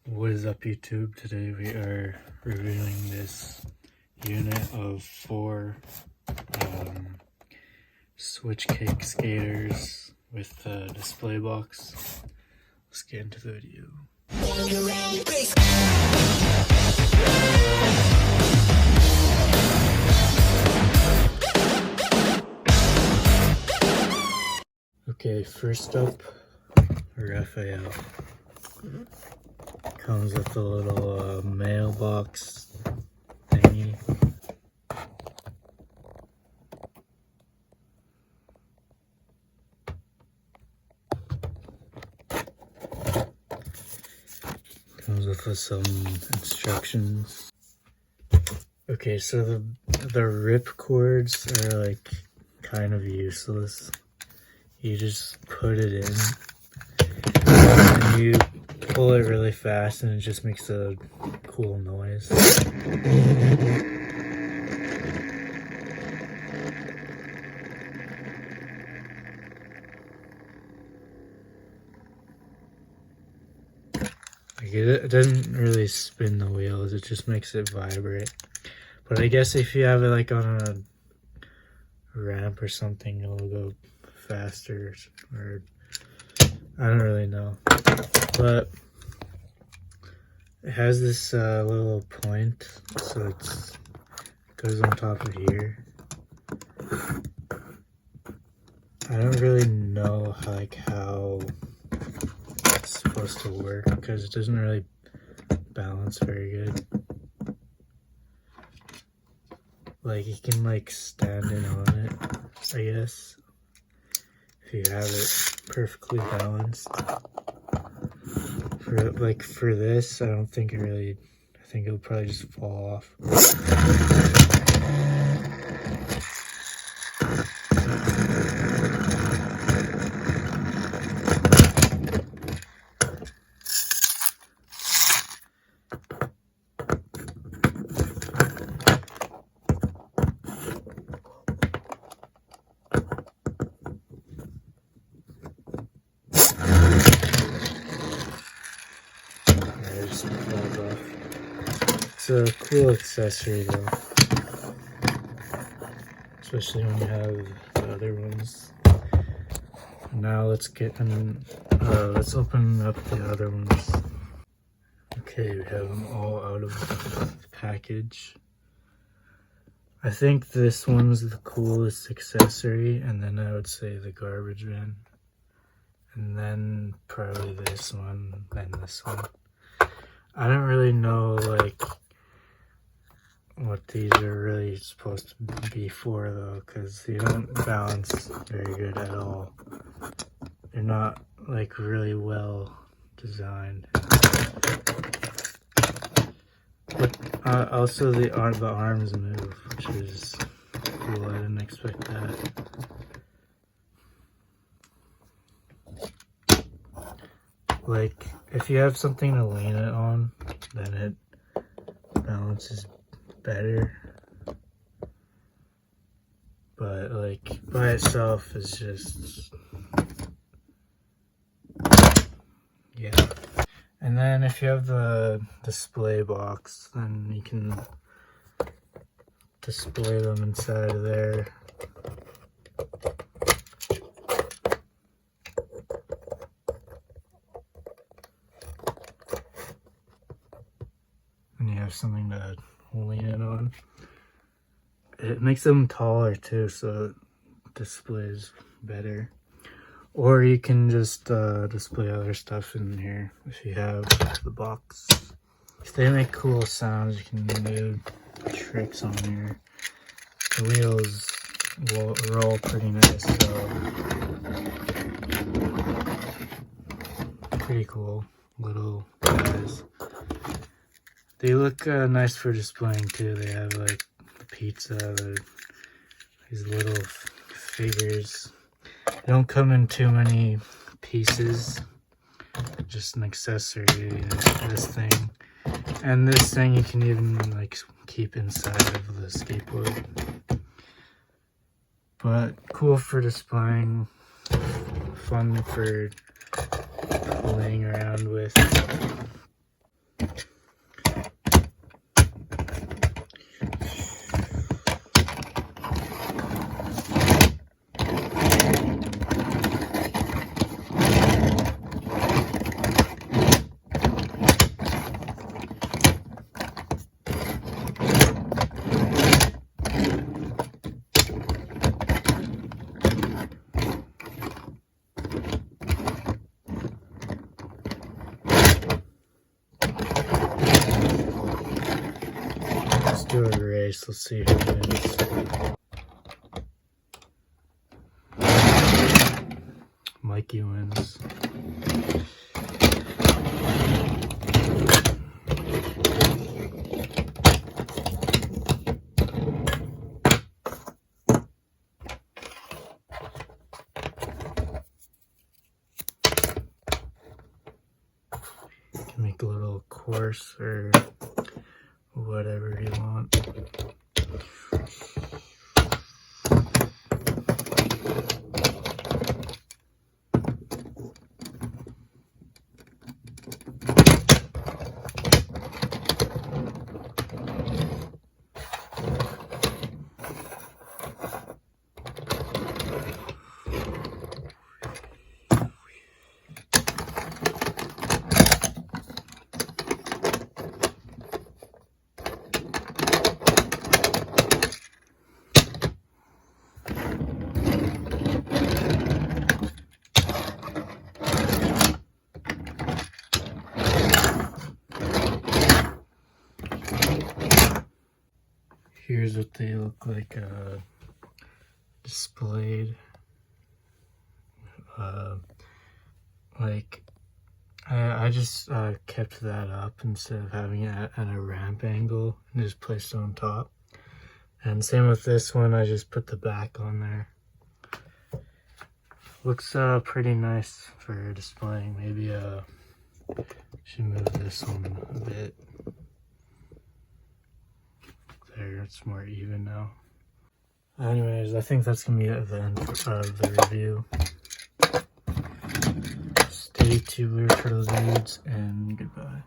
What is up, YouTube? Today we are reviewing this unit of 4 switch cake skaters with the display box. Let's get into the video. Okay, first up, Raphael. Comes with a little mailbox thingy. Comes with some instructions. Okay, so the rip cords are like kind of useless. You just put it in and you pull it really fast and it just makes a cool noise. Like it doesn't really spin the wheels, it just makes it vibrate. But I guess if you have it like on a ramp or something, it'll go faster, or I don't really know. But it has this little point, so it goes on top of here. I don't really know how it's supposed to work because it doesn't really balance very good. Like you can like stand in on it, I guess, if you have it perfectly balanced. For this, I don't think I think it'll probably just fall off. It's a cool accessory though, especially when you have the other ones. Now let's let's open up the other ones. Okay, we have them all out of the package. I think this one's the coolest accessory, and then I would say the garbage bin, and then probably this one, then this one. I don't really know like what these are really supposed to be for though, because they don't balance very good at all. They're not like really well designed. But also the arms move, which is cool. I didn't expect that. Like if you have something to lean it on, then it balances better, but like by itself is just, yeah. And then if you have the display box, then you can display them inside of there. And you have something to lean it on. It makes them taller too, so it displays better. Or you can just display other stuff in here if you have the box. If they make cool sounds, you can do tricks on here. The wheels will roll pretty nice, so pretty cool little guys. They look nice for displaying too. They have like the pizza, these little figures. They don't come in too many pieces, just an accessory, this thing. And this thing you can even like keep inside of the skateboard. But cool for displaying, fun for playing around with. do a race. Let's see who wins. Mikey wins. You can make a little course or whatever you want. Here's what they look like displayed. I just kept that up instead of having it at a ramp angle and just placed it on top. And same with this one, I just put the back on there. Looks pretty nice for displaying. Maybe should move this one a bit. There, it's more even now. Anyways, I think that's gonna be the end of the review. Stay tuned for those reads, and goodbye.